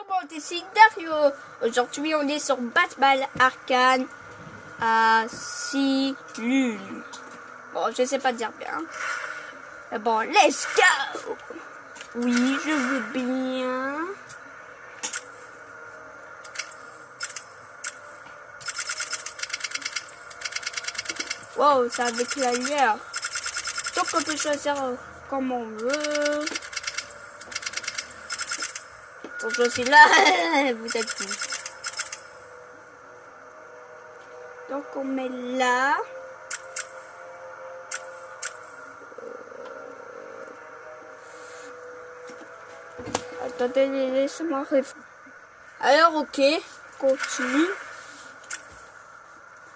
comment c'est Dario. Aujourd'hui, on est sur Batman Arkham Asylum. Bon, je sais pas dire bien. Mais bon, let's go. Oui, je veux bien. Wow, c'est avec la lumière. Donc on peut choisir comme on veut. Donc je suis là, vous êtes où? Donc on met là. Attendez, laissez-moi réfléchir. Alors ok, continue.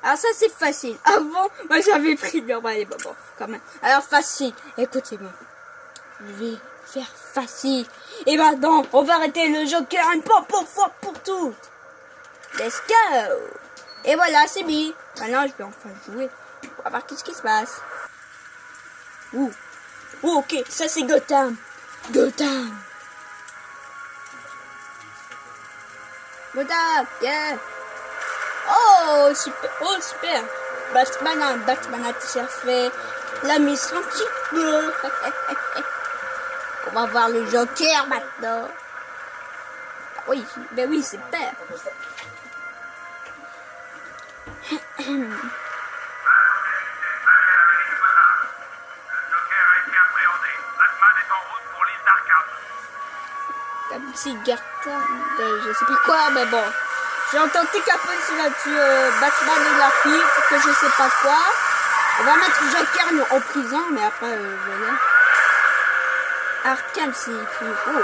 Alors ça c'est facile. Avant, moi j'avais pris normal et bon, quand même. Alors facile, écoutez-moi. Je vais faire facile. Et maintenant, on va arrêter le Joker une fois pour toutes. Let's go. Et voilà, c'est mis. Maintenant, je vais enfin jouer. On va voir qu'est-ce qui se passe. Ouh. Oh, ok, ça c'est Gotham. Gotham, yeah. Oh, super. Batman a déjà fait la mission type. On va voir le Joker maintenant. Oui, ben oui, c'est super. La petite Garta, je sais plus quoi, mais bon. J'ai entendu capoter là-dessus Batman et la fille, que je sais pas quoi. On va mettre Joker en prison, mais après, voilà. Arkham, c'est écrit. Oh.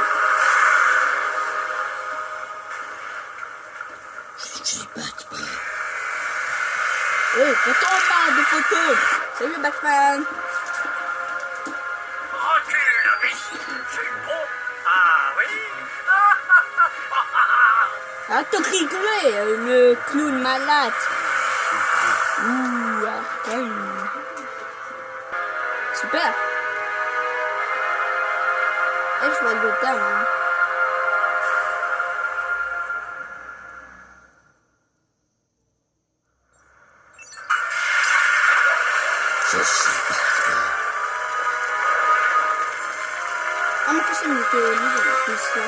Je suis Batman. Oh, photo en bas de photos. Salut Batman. Recule, imbécile, c'est bon. Ah oui. Arrête de rigoler, le clown malade. Ouh, Arkham. Super. Et je vois Gotham. Hein. Je suis Batman. Ah, mais que c'est mieux que lui, plus ça.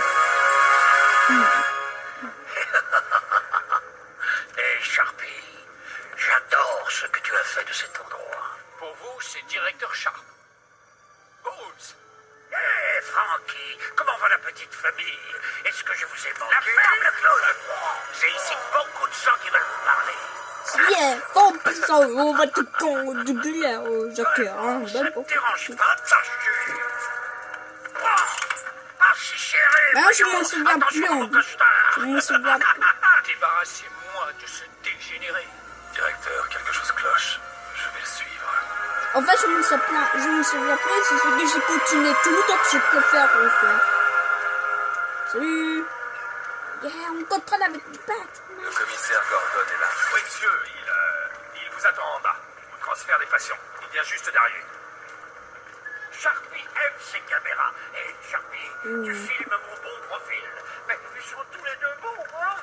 Hé, Sharpie, j'adore ce que tu as fait de cet endroit. Pour vous, c'est directeur Sharp. Bruce. Hé, Frankie, comment va la petite famille? Est-ce que je vous ai manqué? La ferme, le clown. J'ai ici beaucoup de gens qui veulent vous parler. Yeah, bon, ça, on va tout con du gueule au Joker. Hein, Ça ne te dérange pas, tâche-tu? Ah, si chérie, mais je m'en souviens plus. Je m'en souviens plus. Débarrassez-moi de ce dégénéré. Directeur, quelque chose cloche. Je vais le suivre. En fait, je me souviens plus. C'est ce que j'ai continué tout, donc je préfère refaire. Salut. Yeah, on contrôle avec Batman. Le commissaire Gordon est là. Oui, monsieur, il vous attend en bas. Vous transfère des patients. Il vient juste d'arriver. Sharpie aime ses caméras. Et Sharpie, tu filmes mon bon profil. Mais ils sont tous les deux beaux, hein?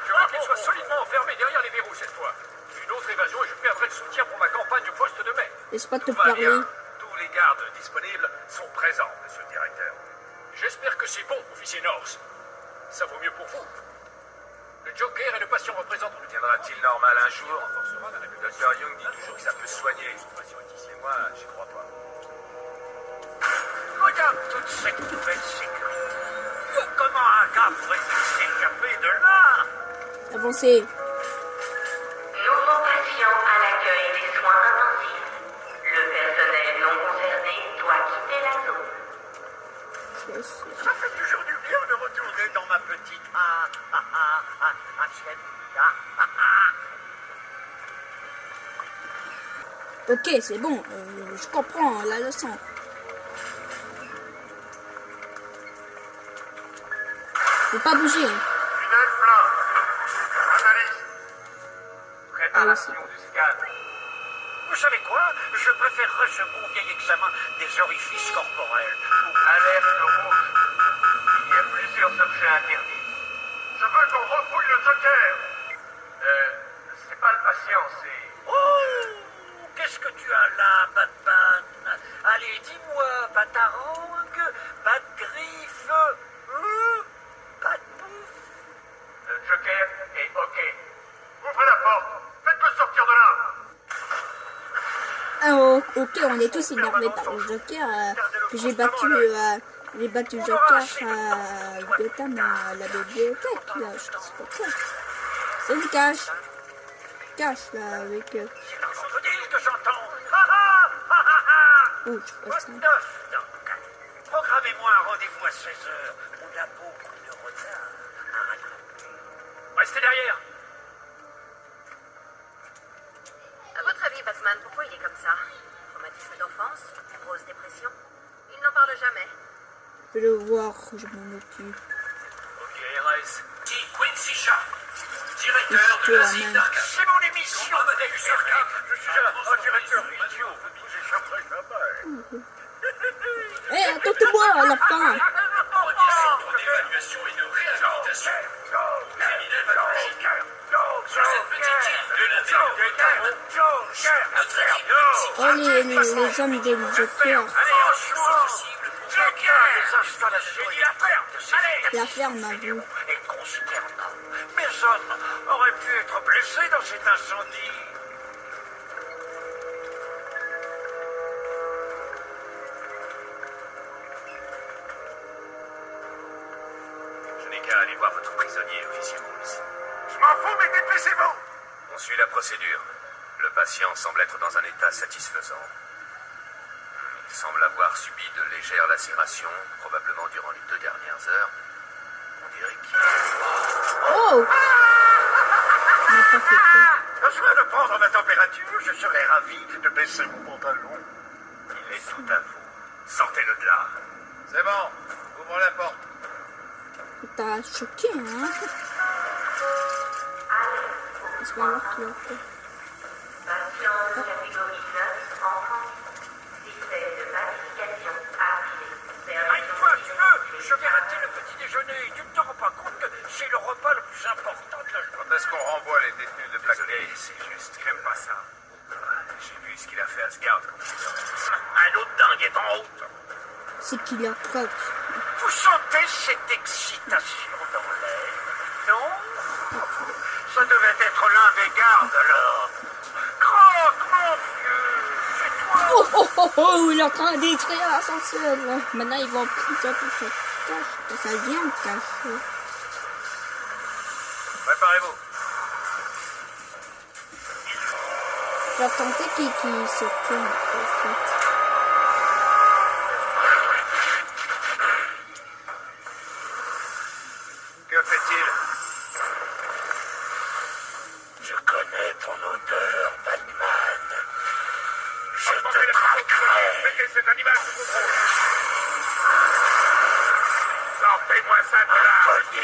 Je veux qu'il soit solidement enfermé derrière les verrous cette fois. Une autre évasion et je perdrai le soutien pour ma campagne du poste de mai. Laisse pas te Tout va parler. bien. Tous les gardes disponibles sont présents, monsieur le directeur. J'espère que c'est bon, officier North. Ça vaut mieux pour vous. Le Joker et le patient représentent... Deviendra-t-il normal un jour? renforcera la réputation. Dr. Young dit toujours que ça peut se soigner. Et moi, j'y crois pas. Regarde toute cette nouvelle sécurité. Comment un gars pourrait-il s'échapper de là? Avancez. Nouveau patient à l'accueil des soins intensifs. Le personnel non concerné doit quitter la zone. Ça fait toujours du bien de retourner dans ma petite assiette. Ok, c'est bon. Je comprends la leçon. Faut pas bouger. Tunnel plein. Analyse. Préparation du scan. Vous savez quoi? Je préférerais ce bon vieil examen des orifices corporels. Alerte rouge. Il y interdit. Je veux qu'on refouille le Joker. C'est pas le patient, c'est... Oh, qu'est-ce que tu as là, Batman? Allez, dis-moi, pas ta rangue, pas de griffes, pas de bouffe. Le Joker est OK. Ouvrez la porte. Faites-le sortir de là. Alors, ok, on est tous énervés par le Joker. Que j'ai battu Joker à Gotham à la bibliothèque. Là, je sais pas quoi. C'est une cache. Cache là avec. C'est un crocodile que j'entends. Oh, je crois Quoi que ça. de neuf, donc? Programmez-moi un rendez-vous à 16h. On a beaucoup de retard. Restez derrière. À votre avis, Batman, pourquoi il est comme ça? Traumatisme d'enfance? Grosse dépression? Il n'en parle jamais. Je vais le voir, je m'en occupe. Ok, RS. T. Quincy Sharp, directeur de l'asile d'Arkham. C'est mon émission de Arkham. Je suis un directeur idiot. Vous tous échapperez jamais. Eh, attends-moi à la fin. Ton évaluation et de réhabilitation. Criminel pathologique. Sur cette petite île de la ville de Gotham. Notre équipe de Oh, les hommes de Joker. Allez, en chose possible pour Joker. Les installations et la ferme de ces La ferme m'a vu. est consternant. Mes hommes auraient pu être blessés dans cet incendie. Je n'ai qu'à aller voir votre prisonnier, officier Holmes. Je m'en fous, mais dépêchez-vous. On suit la procédure. Le patient semble être dans un état satisfaisant. Il semble avoir subi de légères lacérations, probablement durant les 2 dernières heures. On dirait qu'il... Oh! Il n'a pas fait quoi? Besoin de prendre ma température, je serais ravi de baisser mon pantalon. Il est tout à vous. Sortez-le de là. C'est bon, ouvre la porte. T'as choqué, hein? Laisse-moi voir qui l'a fait. Patient de catégorie 9, enfant. Système de pacification activé. Ah, une fois tu veux, je vais rater le petit déjeuner. Tu ne te rends pas compte que c'est le repas le plus important de la journée. Quand est-ce qu'on renvoie les détenus de Black Day? C'est juste, j'aime pas ça. J'ai vu ce qu'il a fait à Asgard. Un autre dingue est en route. C'est qu'il a Croc. Vous sentez cette excitation dans l'air, non? Ça devait être l'un des gardes alors. Croc, mon vieux, c'est toi. Oh oh oh oh, il est en train de détruire l'ascenseur là. Maintenant ils vont en prison pour cette cache. Ça vient cacher. Préparez-vous. J'attendais qu'il se tourne en fait. Que fait-il? Je connais ton odeur, Batman. Je te traquerai. Mettez cet animal sous contrôle. Sortez-moi ça de là.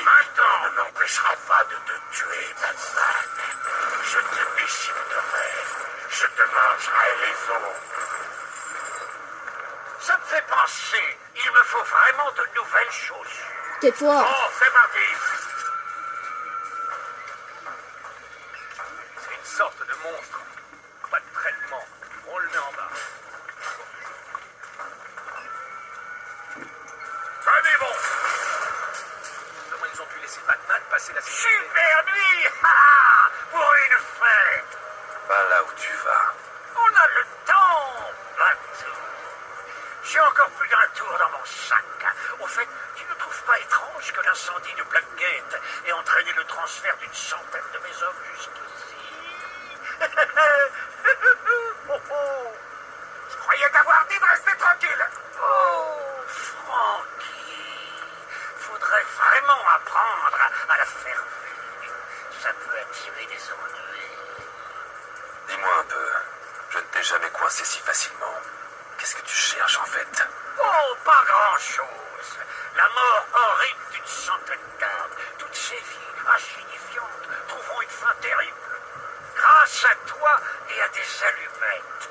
Maintenant ne m'empêchera pas de te tuer, Batman. Je te déchiqueterai. Je te mangerai les os. Ça me fait penser, il me faut vraiment de nouvelles chaussures. Tais-toi. Bon, c'est parti. C'est une sorte de monstre. Pas de traitement. On le met en bas. Prenez bon. Comment ils ont pu laisser Batman passer la sécurité? Super nuit. Pour une fête. Pas là où tu vas. On a le temps, Batou. J'ai encore plus d'un tour dans mon sac. Au fait, tu ne trouves pas étrange que l'incendie de Blackgate ait entraîné le transfert d'une centaine de mes hommes jusqu'ici? Oh, oh. Je croyais t'avoir dit de rester tranquille. Oh, Frankie. Faudrait vraiment apprendre à la faire vivre. Ça peut attirer des ennuis. Dis-moi un peu. Je ne t'ai jamais coincé si facilement. Qu'est-ce que tu cherches en fait? Oh, pas grand-chose. La mort horrible d'une centaine d'âmes. Toutes ces vies insignifiantes trouveront une fin terrible. Grâce à toi et à des allumettes.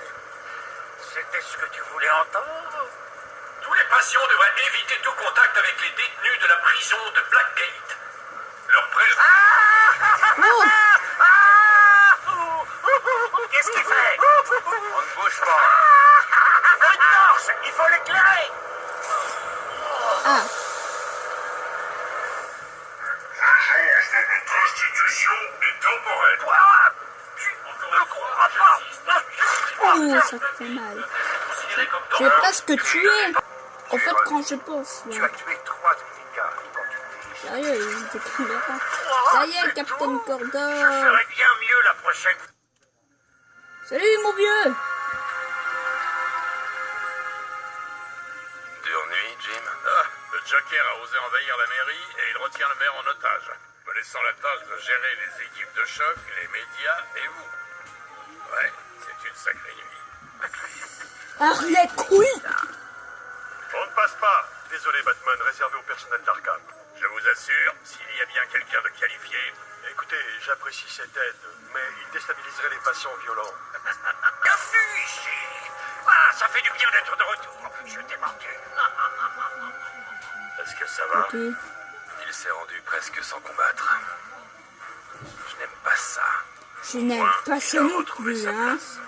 C'était ce que tu voulais entendre? Tous les patients devraient éviter tout contact avec les détenus de la prison de Blackgate. Leur prêt... Oh, Qu'est-ce qu'il fait? On ne bouge pas. Il faut une torche! Il faut l'éclairer! ah, L'agence de notre institution est temporelle. Quoi? Tu ne croiras pas! oh, ça fait mal. Je vais presque tuer. En fait, quand je pense, Tu là. as tué 3 de mes gars quand tu t'es... Sérieux, il était plus là. Ça y est, Captain Je Gordon. ferai bien mieux la prochaine fois. Salut, mon vieux. Dure nuit, Jim. Ah, le Joker a osé envahir la mairie et il retient le maire en otage, me laissant la tâche de gérer les équipes de choc, les médias et vous. Ouais, c'est une sacrée nuit. Ah, les couilles. On ne passe pas. Désolé, Batman, réservé au personnel d'Arkham. Je vous assure, s'il y a bien quelqu'un de qualifié... Écoutez, j'apprécie cette aide, mais il déstabiliserait les patients violents. Bienvenue ici. Ah, ça fait du bien d'être de retour. Je t'ai manqué. Est-ce que ça va? Ok. Il s'est rendu presque sans combattre. Je n'aime pas ça. Je n'aime pas ça Il a non retrouvé plus, sa hein. place.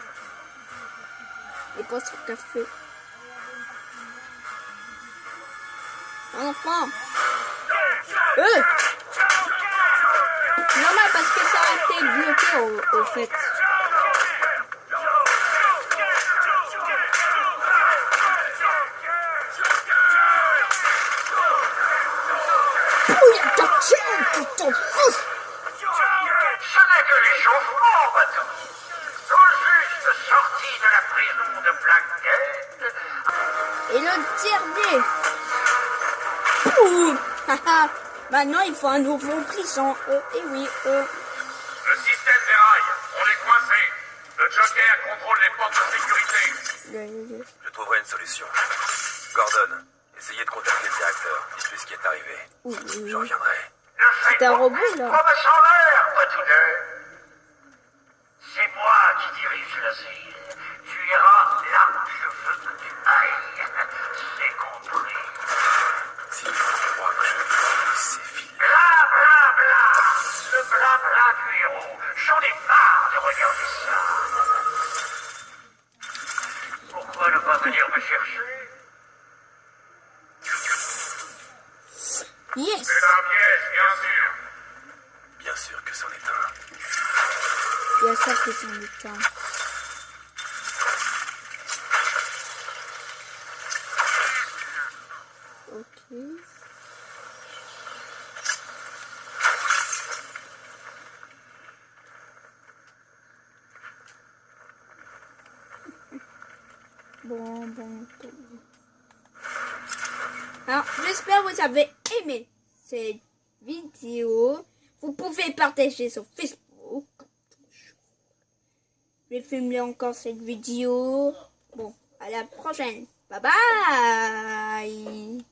Et pas son café. Un enfant. Normal parce que ça a été bloqué au fait. Pouille, attention, tu t'en fous. Ce n'est que l'échauffement, bateau. Tout juste sorti de la prison de Blackgate. Et le dernier. Pouh. Haha. Maintenant, il faut un nouveau prison. Et oui, Le système déraille. On est coincé. Le Joker contrôle les portes de sécurité. Je trouverai une solution. Gordon, essayez de contacter le directeur. Dites-lui ce qui est arrivé. oui. Je reviendrai. C'est un robot, là. Promesse en l'air, Patounet. C'est moi qui dirige l'asile. Tu iras là où je veux que tu ailles. C'est compris. Si je crois que je vais ces fils. Bla bla bla. Le blabla du héros. J'en ai marre de regarder ça. Pourquoi ne pas venir me chercher? Yes. C'est un piège, bien sûr. Bien sûr que c'en est un. Bien sûr que c'est du temps. Ok. Bon. Alors, j'espère que vous avez aimé cette vidéo. Vous pouvez partager sur Facebook. Je vais filmer encore cette vidéo. Bon, à la prochaine. Bye bye.